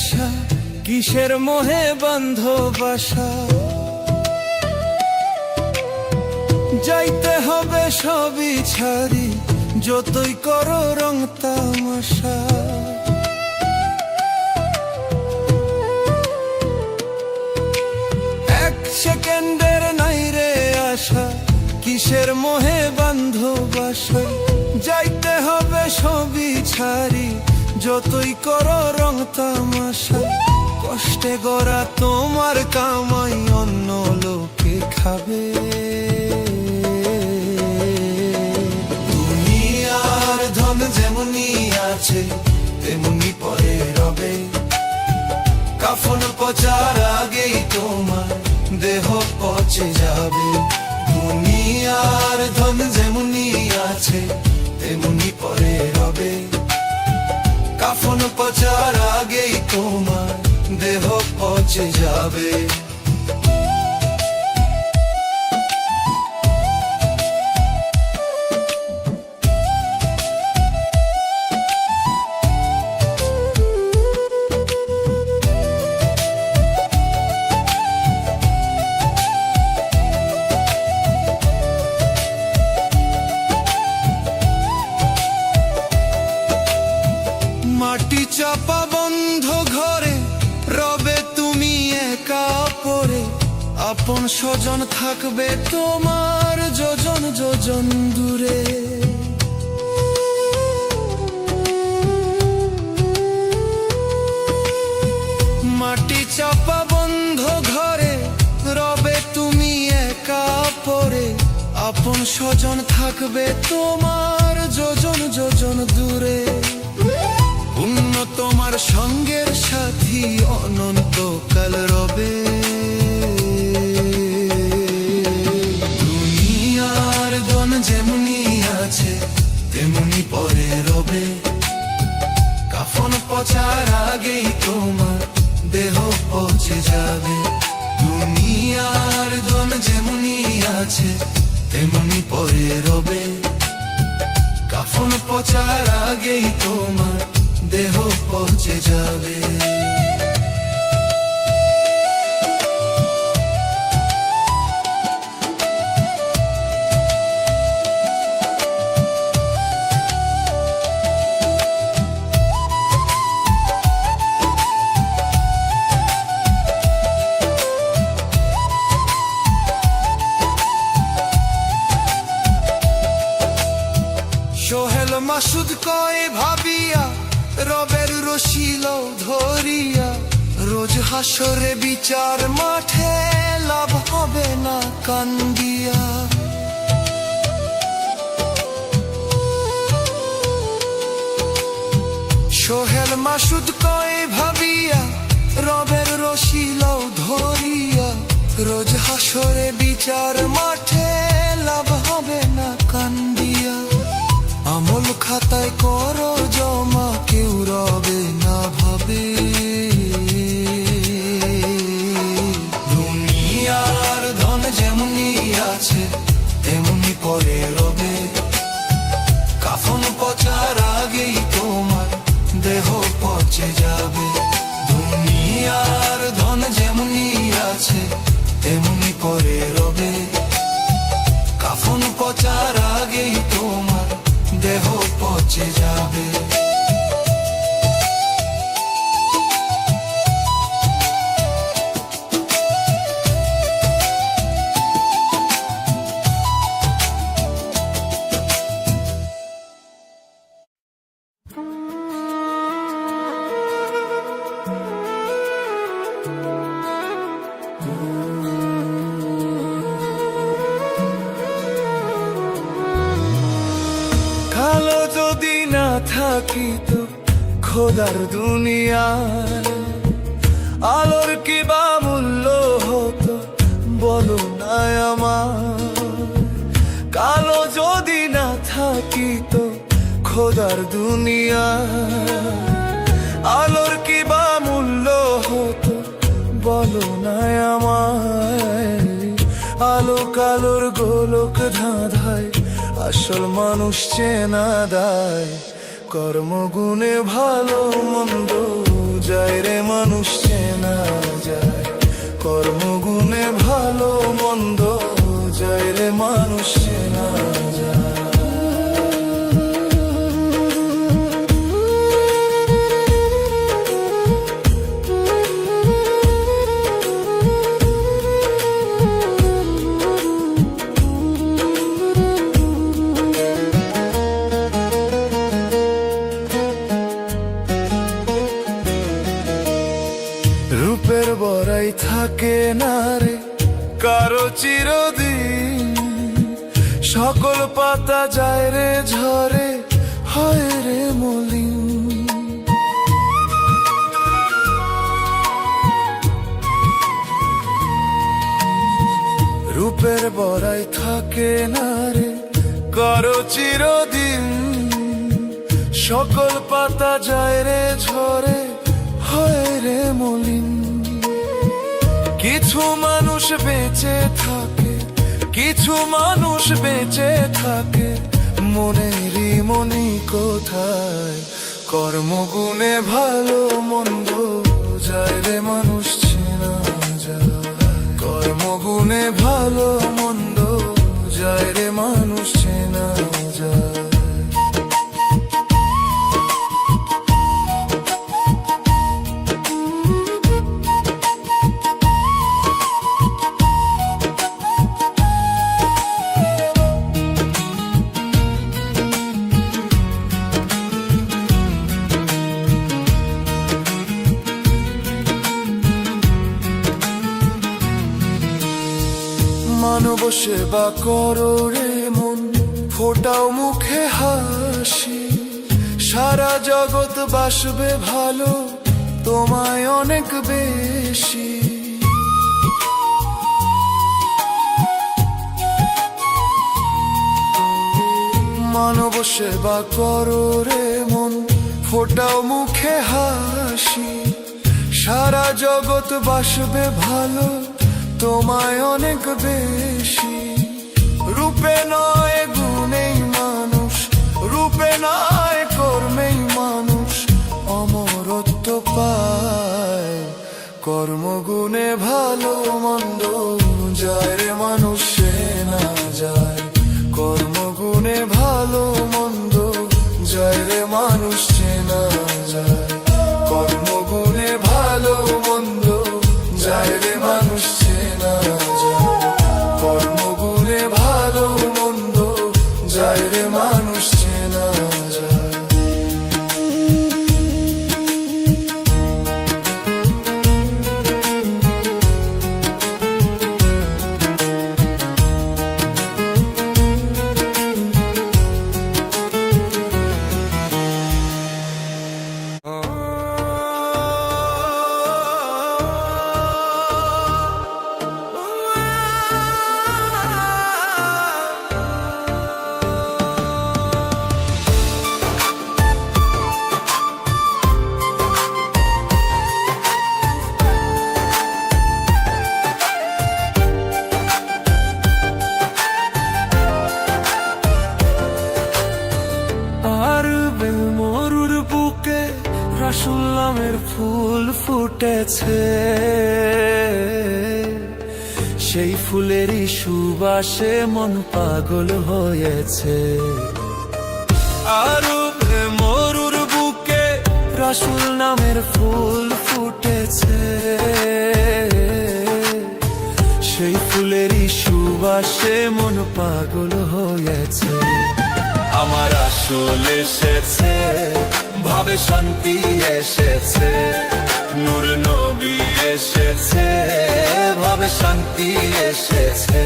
আশা, কিসের মোহে বান্ধ বাসা। যাইতে হবে সবই ছাড়ি, যতই করো রং তামাশা। এক সেকেন্ডের নাই রে আশা, কিসের মোহে বান্ধ বাসা। যাইতে হবে সবই ছাড়ি, যতই করো রং তামাশা। কষ্টে গড়া তোমার কামাই অন্য লোকে খাবে। দুনিয়ার ধন যেমনি আছে তেমনি পরে রবে। কাফন পচার আগেই তোমার দেহ পচে যাবে। দুনিয়ার ধন যেমনি আছে তেমনি পরে রবে। কাফন পচার আগেই তোমার দেহ পচে যাবে। মাটি চাপা বন্ধ ঘরে রবে তুমি একা পড়ে। আপন স্বজন থাকবে তোমার যোজন যোজন দূরে। মাটি চাপা বন্ধ ঘরে রবে তুমি একা পড়ে। আপন স্বজন থাকবে তোমার যোজন যোজন দূরে। পুণ্য তোমার সঙ্গের সাথী অনন্তকাল রবে। দুনিয়ার ধন যেমনি আছে তেমনি পরে রবে। কাফন পচার আগেই তোমার দেহ পচে যাবে। দুনিয়ার ধন যেমনি আছে তেমনি পরে রবে। কাফন পচার আগেই তোমার দেহ পচে যাবে। সোহেল মাসুদ কয় ভাবিয়া রবের রশিল ধরিয়া। রোজ হাসরে বিচার মাঠে লাভ হবে না কান্দিয়া। সোহেল মাসুদ কয় ভাবিয়া রবের রশিল ধরিয়া। রোজ হাসরে বিচার মাঠে লাভ হবে না কান্দিয়া। আমল খাতায় করো জমা কেউ রবে না ভাবে। দুনিয়ার ধন যেমনি আছে তেমনি পরে রবে। কাফন পচার আগেই তোমার দেহ পচে যাবে। দুনিয়ার ধন যেমনি আছে তেমনি পরে রবে। কাফন পচার আগেই তোমার দেহ পচে যাবে। কালো যদি না থাকিত খোদার দুনিয়ায়, আলোর কি বা মূল্য হতো বলো না আমার। কালো যদি না থাকিত খোদার দুনিয়ায়, আলোর কি বা মূল্য হতো বলো না আমায়। আলো কালোর গোলক ধাঁধায় আসল মানুষ চেনা দায়। কর্মগুণে ভালো মন্দ যায় রে। বড়াই থাকে না রে কারো চিরদিন, সকল পাতা যায় রে ঝরে, হয় রে মলিন। রূপের বড়াই থাকে না রে কারো চিরদিন, সকল পাতা যায় রে ঝরে, হয় রে মলিন। কিছু মানুষ বেঁচে থাকে, কিছু মানুষ বেঁচে থাকে, মনেরই মনি কোথায়। কর্মগুণে ভালো মন্দ যায় রে মানুষ চেনা যায়, কর্মগুণে ভালো মন্দ যায় রে মানুষ চেনা যায়। মানব সেবা করো রে মন, ফোটাও মুখে হাসি, সারা জগৎ বাসবে ভালো তোমায় অনেক বেশি। মানব সেবা করো রে মন, ফোটাও মুখে হাসি, সারা জগৎ বাসবে ভালো তোমায় অনেক বেশি। রূপে নয় গুণেই মানুষ, রূপে নয় কর্মেই মানুষ অমরত্ব পায়। কর্মগুণে ভালো মন্দ যায় রে মানুষ না যায়, কর্মগুণে ভালো মন্দ যায় রে মানুষ চেনা যায়, কর্মগুণে ভালো মন্দ যায় রে মানুষ চেনা যায়, কর্মগুণে ভালো মন্দ যায় রে মানুষ চেনা যায়। রাসূল নামের ফুল ফুটেছে, সেই ফুলেরই সুবাসে মন পাগল হয়েছে। আরবে মরুর বুকে রাসূল নামের ফুল ফুটেছে, সেই ফুলেরই সুবাসে মন পাগল হয়েছে। আমার রাসূল এসেছে, ভাবে শান্তি এসেছে, নূর নবী এসেছে, ভাবে শান্তি এসেছে।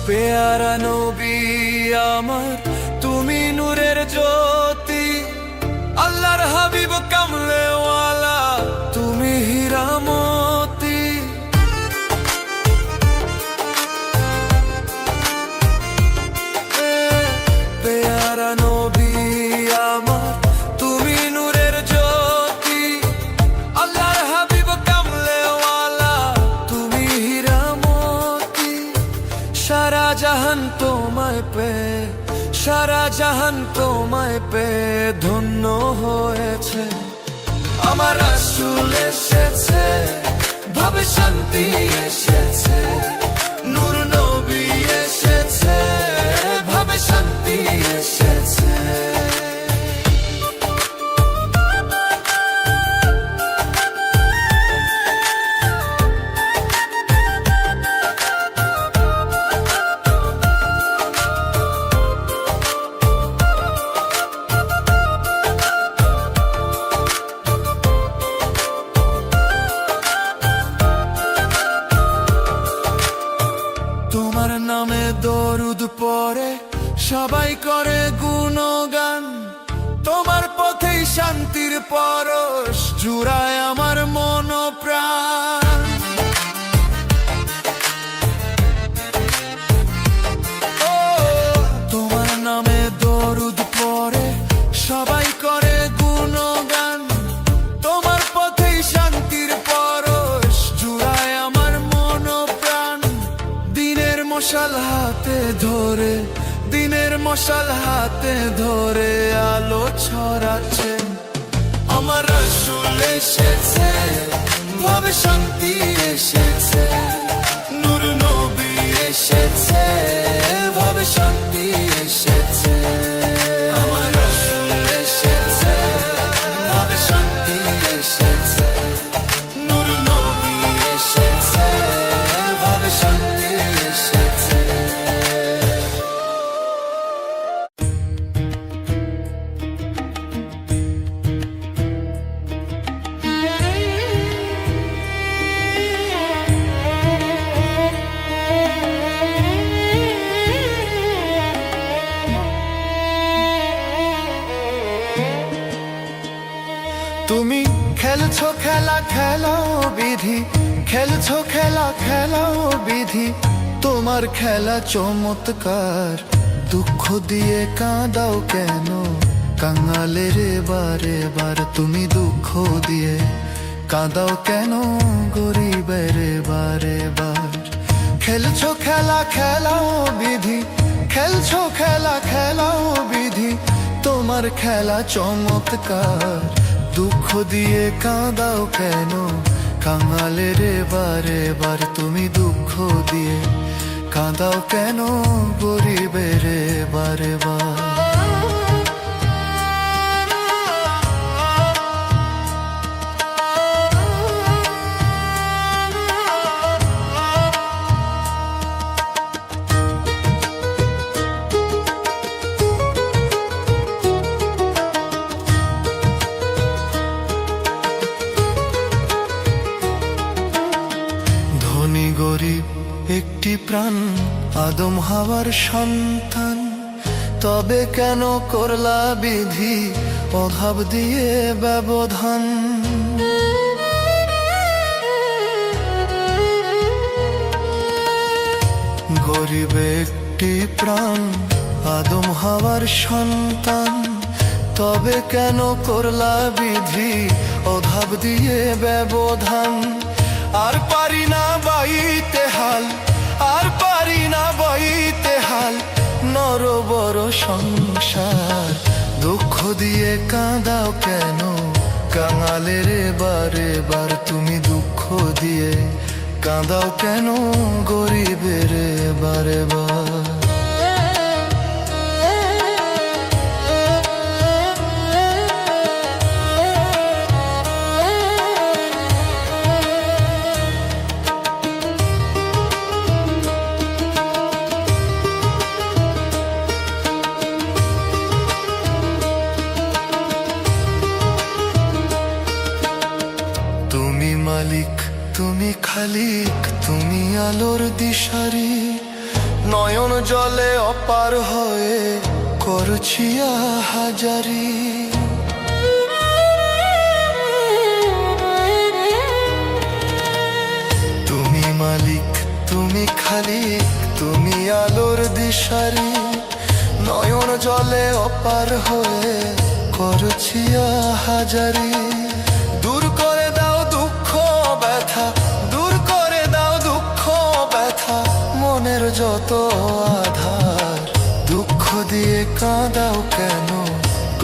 পেয়ারা নবী আমার, তুমি নূরের জ্যোতি, আল্লাহর হাবিব কামলেওয়ালা, তুমি হীরা মোতি। পেয়ারা নবী আমার, তুমি নূরের জ্যোতি, আল্লাহর হাবিব কামলেওয়ালা, তুমি হীরা মোতি। সারা জাহান তোমায় পেয়ে, সারা জাহান তোমায় পেয়ে ধন্য হয়েছে। আমার রাসূল এসেছে, ভাবে শান্তি এসেছে, নূর নবী এসেছে, তোমার নামে দরুদ পড়ে সবাই করে গুণগান, তোমার পথেই শান্তির পরশ জুড়ায় আমার মন প্রাণ। ও তোমার নামে দরুদ পড়ে সবাই করে গুণগান, তোমার পথেই শান্তির পরশ জুড়ায় আমার মন প্রাণ। দিনের মশাল হাতে ধরে, দিনের মশাল হাতে ধরে আলো ছড়াচ্ছে, আমার রাসূল এসেছে, ভাবে শান্তি এসেছে, নূর নবী এসেছে, ভাবে শান্তি এসেছে। আমার রাসূল এসেছে, ভাবে শান্তি এসেছে, নূর নবী এসেছে, ভাবে শান্তি এসেছে। তুমি খেলছো খেলা খেলাও বিধি, খেলছো খেলা খেলাও বিধি, তোমার খেলা চমৎকার। দুঃখ দিয়ে কাঁদাও কেন কাঙালের বারে বার, তুমি দুঃখ দিয়ে কাঁদাও কেন গরিবের বারে বার। খেলছো খেলা খেলাও বিধি, খেলছো খেলা খেলাও বিধি, তোমার খেলা চমৎকার। দুঃখ দিয়ে কাঁদাও কেন কাঙালের বারে বার, তুমি দুঃখ দিয়ে কাঁদাও কেন গরিবের বারে বার। গরিব একটি প্রাণ, আদম হাওয়ার সন্তান, তবে কেন করলা বিধি অভাব দিয়ে ব্যবধান। গরিব একটি প্রাণ, আদম হাওয়ার সন্তান, তবে কেন করলা বিধি অভাব দিয়ে ব্যবধান। আর পারি না বাইতে হাল, আর পারি না বাইতে হাল, নর বড় সংসার। দুঃখ দিয়ে কাঁদাও কেন কাঙালের বারে বার, তুমি দুঃখ দিয়ে কাঁদাও কেন গরিবের বারে বার। মালিক তুমি খালিক, তুমি আলোর দিশারি, নয়ন জলে অপার হয়ে করছি হাজারি। তুমি মালিক তুমি খালিক, তুমি আলোর দিশারি, নয়ন জলে অপার হয়ে করছি হাজারি। দূর করে দাও দুঃখ ব্যথা, দূর করে দাও দুঃখ ব্যথা, মনের যত আধার। দুঃখ দিয়ে কাঁদাও কেন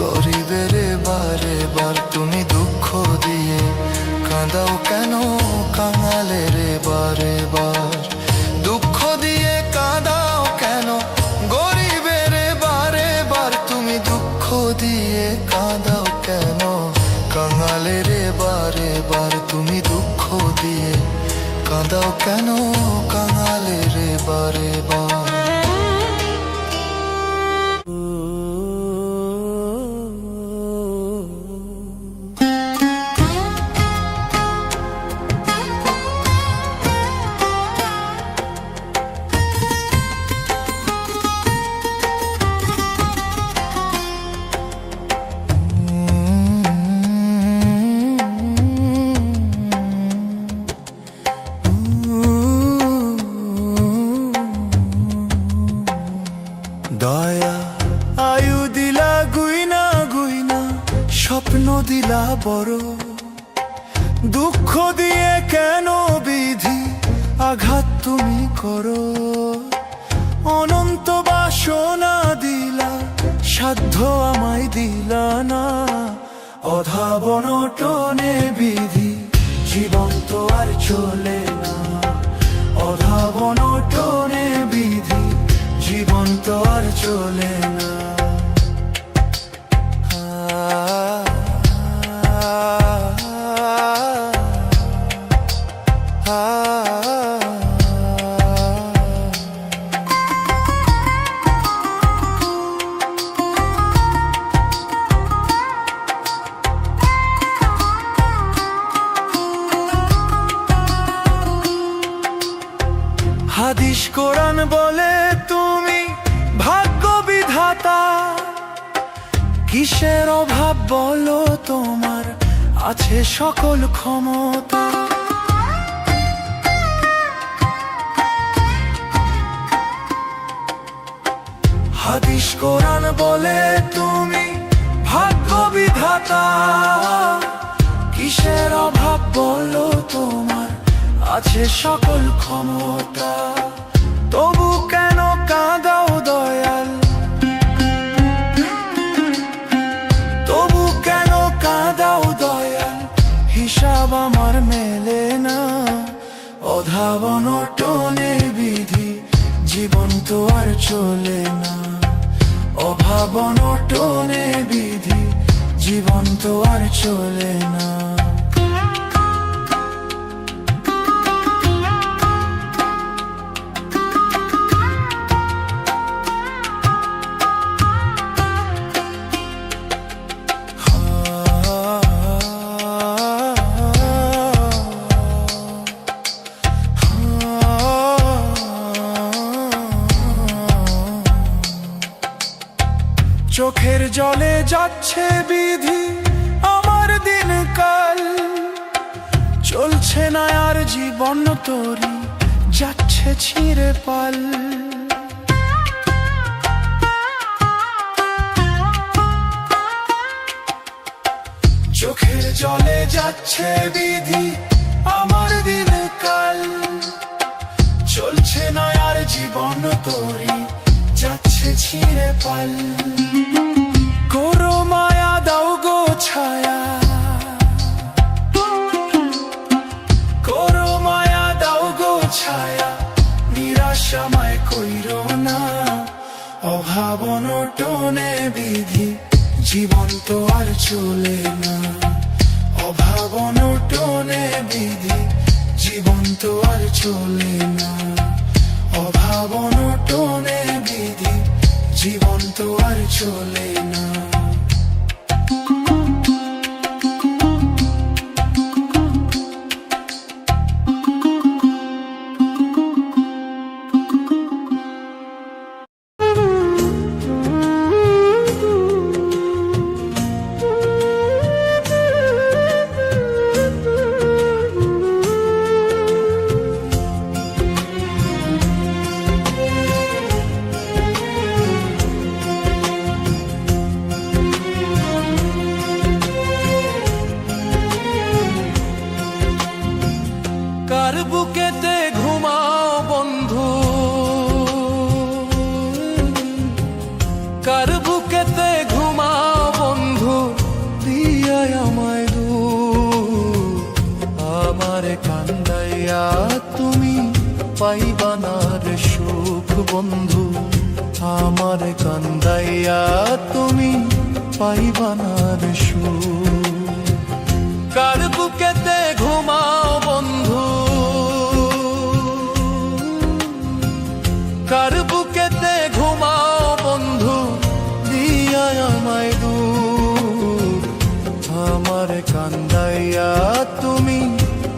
গরিবের বারে বার, তুমি দুঃখ দিয়ে কাঁদাও কেন কাঙালের বারে বার। দুঃখ দিয়ে কাঁদাও কেন গরিবের বারে বার, তুমি দুঃখ দিয়ে কাঁদাও কেন কাঙালের বারে বার, তুমি দুঃখ দিয়ে কাঁদাও কেন কাঙালের বারে বার। দিলা বড়, দুঃখ দিয়ে কেন বিধি আঘাত তুমি করো। অনন্ত বাসনা দিলা, সাধ্য আমায় দিলা না। অধাবন টনে বিধি, জীবন তো আর চলে না। অধাবন টনে বিধি, জীবন তো আর চলে না। হাদিস কোরআন বলে তুমি ভাগ্য বিধাতা, কিসের অভাব বলো তোমার, আছে সকল ক্ষমতা। হাদিস কোরআন বলে তুমি ভাগ্য বিধাতা, কিসের অভাব বলো তোমার, আছে সকল ক্ষমতা। তবু কেন কাঁদাও দয়াল, তবু কেন কাঁদাও দয়াল, হিসাব আমার মেলে না। অধাবন টনে বিধি, জীবন তো আর চলে না। অভাবন টনে বিধি, জীবন তো আর চলে না। চোখের জলে যাচ্ছে বিধি আমার দিনকাল, চলছে না আর জীবন তোরি, যাচ্ছে ছিঁড়ে পাল। চোখের জলে যাচ্ছে বিধি আমার দিনকাল, চলছে না আর জীবন তোরি, যাচ্ছে ছিঁড়ে পাল। করো মায়া দাও গো ছায়া, করো মায়া দাও গো ছায়া, নিরাশা মায় কইরো না। অভাবন টনে বিধি, জীবন তো আর চলে না। অভাবন টনে বিধি, জীবন তো আর চলে না। অভাবন টনে বিধি, জীবন তো আর চলে না। কার বুকেতে ঘুমাও বন্ধু, কার বুকেতে ঘুমাও বন্ধু, দিয়া আমায় দূর। আমারে কান্দাইয়া তুমি পাইবা না রে সুখ বন্ধু, আমারে কান্দাইয়া তুমি পাইবা না রে সুখ। কার বুকেতে ঘুমাও বন্ধু, কার বুকেতে ঘুমাও বন্ধু, দিয়া আমায় দূর। আমার কান্দাইয়া তুমি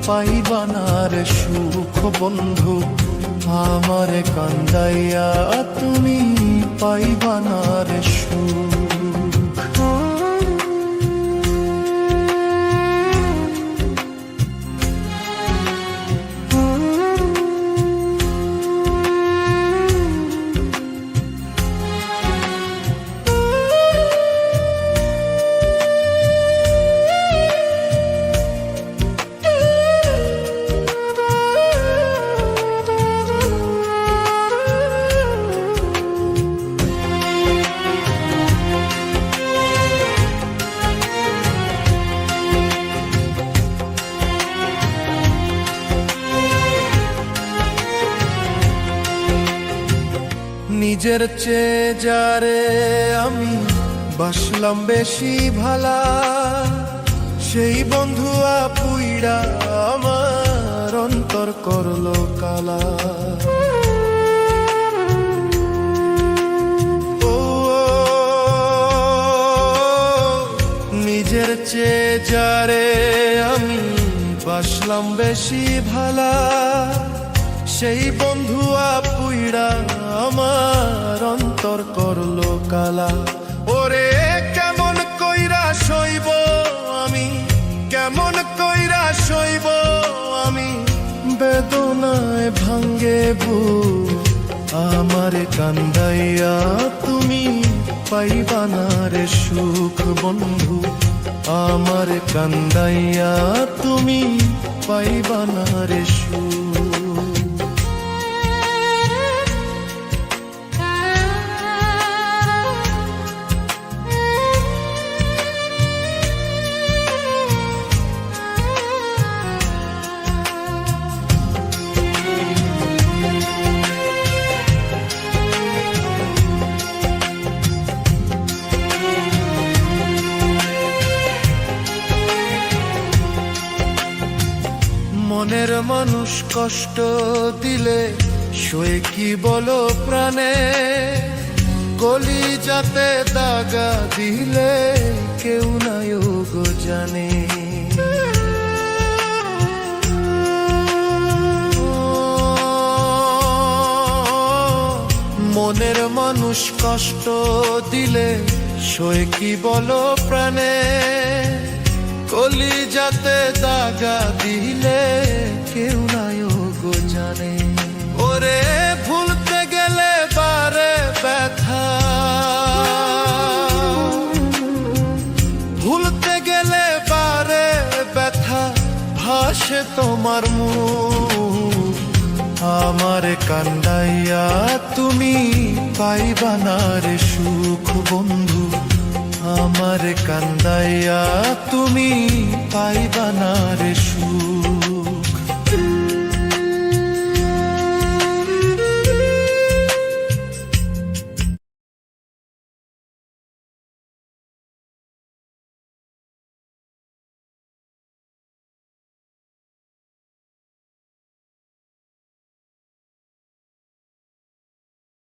পাইবা না রে সুখ বন্ধু, আমার কান্দাইয়া তুমি পাইবা না রে সুখ। নিজের চেয়ে যারে আমি বাসলাম বেশি ভালা, সেই বন্ধু আপুইরা আমার অন্তর করলো কালা। ও নিজের চেয়ে যারে আমি বাসলাম বেশি ভালা, সেই বন্ধু আপুইরা আমার অন্তর করলো কালা। ওরে কেমন কইরা সইব আমি, কেমন কইরা সইব আমি, বেদনায় ভাঙ্গে বুক আমার কান্দাইয়া তুমি পাইবা না রে সুখ বন্ধু, আমার কান্দাইয়া তুমি পাইবা না রে সুখ। মনের মানুষ কষ্ট দিলে সয়ে কি বলো প্রাণে, কলিজাতে দাগা দিলে কেউ নাই গো জানে। মনের মানুষ কষ্ট দিলে সয়ে কি বলো প্রাণে, কলিজাতে দাগা দিলে কেউ নাই গো জানে। ওরে ভুলতে গেলে বারে ব্যথা, ভুলতে গেলে বারে ব্যথা, ভাসে তোমার মুখ আমার কান্দাইয়া তুমি পাইবা না রে সুখ বন্ধু, আমার কান্দাইয়া তুমি পাইবা না রে সুখ।